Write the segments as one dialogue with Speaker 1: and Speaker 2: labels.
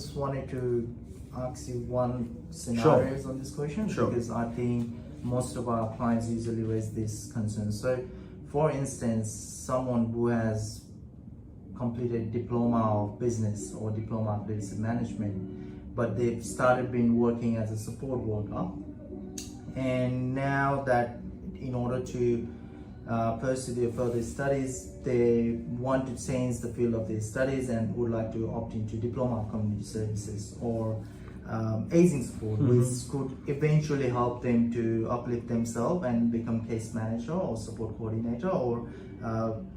Speaker 1: just wanted to ask you one scenarios on this question because I think most of our clients usually raise this concern. So, for instance, someone who has completed diploma of business or diploma of business management, but they've started been working as a support worker, and now that in order to pursue their further studies, they want to change the field of their studies and would like to opt into diploma of community services or aging support, which could eventually help them to uplift themselves and become case manager or support coordinator or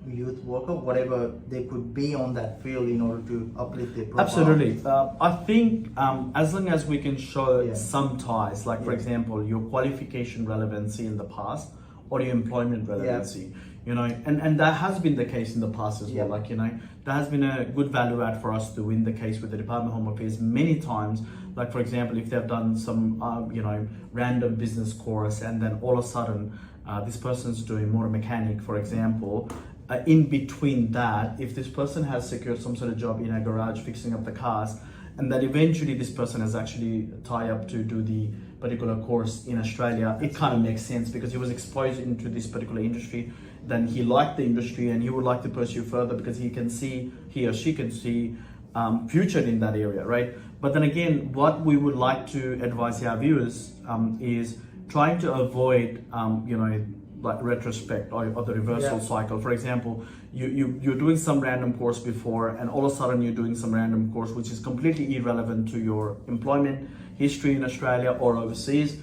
Speaker 1: youth worker, whatever they could be on that field in order to uplift their profile.
Speaker 2: Absolutely. I think as long as we can show some ties, like for example, your qualification relevancy in the past or your employment relevancy, you know, and that has been the case in the past as well. Like, you know, that has been a good value add for us to win the case with the Department of Home Affairs many times. Like, for example, if they've done some, you know, random business course and then all of a sudden this person's doing motor mechanic, for example, in between that, if this person has secured some sort of job in a garage fixing up the cars, and then eventually this person has actually tied up to do the particular course in Australia, it kind of makes sense because he was exposed into this particular industry. Then he liked the industry and he would like to pursue further because he or she can see future in that area, right? But then again, what we would like to advise our viewers is trying to avoid, you know, like retrospect or the reversal cycle. For example, you're doing some random course before and all of a sudden you're doing some random course which is completely irrelevant to your employment history in Australia or overseas,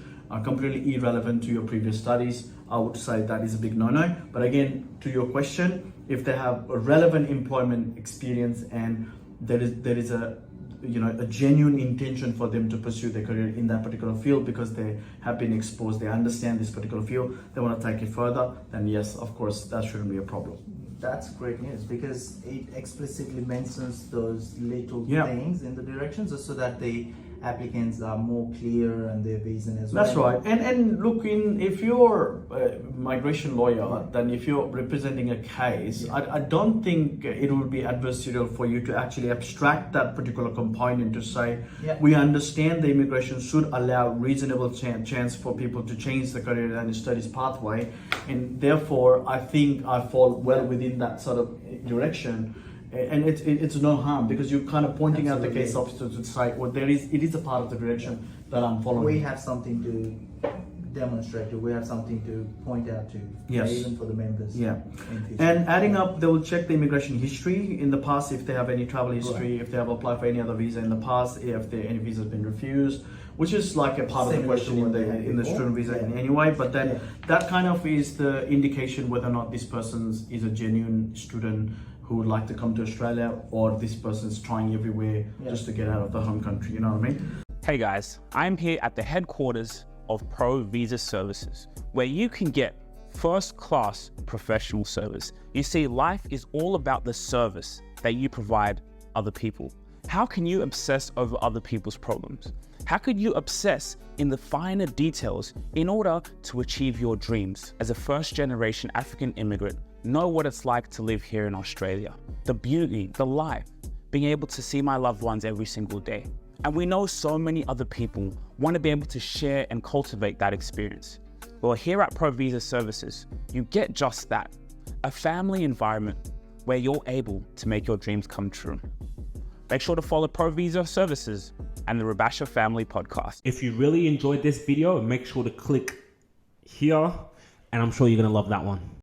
Speaker 2: completely irrelevant to your previous studies. I would say that is a big no-no. But again, to your question, if they have a relevant employment experience and there is a, you know, a genuine intention for them to pursue their career in that particular field because they have been exposed, they understand this particular field, they want to take it further, then yes, of course, that shouldn't be a problem.
Speaker 1: That's great news because it explicitly mentions those little things in the directions so that the applicants are more clear and their vision as well.
Speaker 2: That's right. And look, if you're a migration lawyer, then if you're representing a case, I don't think it would be adversarial for you to actually abstract that particular component to say, we understand the immigration should allow reasonable chance for people to change the career and studies pathway. And therefore, I think I fall well within that sort of direction. And it's no harm because you're kind of pointing out the case officer to say, well, it is a part of the direction that I'm following.
Speaker 1: We have something to demonstrate to, we have something to point out to, even for the members.
Speaker 2: And adding up, they will check the immigration history in the past, if they have any travel history, if they have applied for any other visa in the past, if any visa has been refused, which is like a part of the question in the student visa anyway. But then that kind of is the indication whether or not this person is a genuine student who would like to come to Australia, or this person's trying everywhere just to get out of the home country, you know what I mean?
Speaker 3: Hey guys, I'm here at the headquarters of Pro Visa Services, where you can get first-class professional service. You see, life is all about the service that you provide other people. How can you obsess over other people's problems? How could you obsess in the finer details in order to achieve your dreams? As a first-generation African immigrant, know what it's like to live here in Australia. The beauty, the life, being able to see my loved ones every single day. And we know so many other people want to be able to share and cultivate that experience. Well, here at Pro Visa Services, you get just that, a family environment where you're able to make your dreams come true. Make sure to follow Pro Visa Services and the Rabasha Family Podcast.
Speaker 4: If you really enjoyed this video, make sure to click here, and I'm sure you're gonna love that one.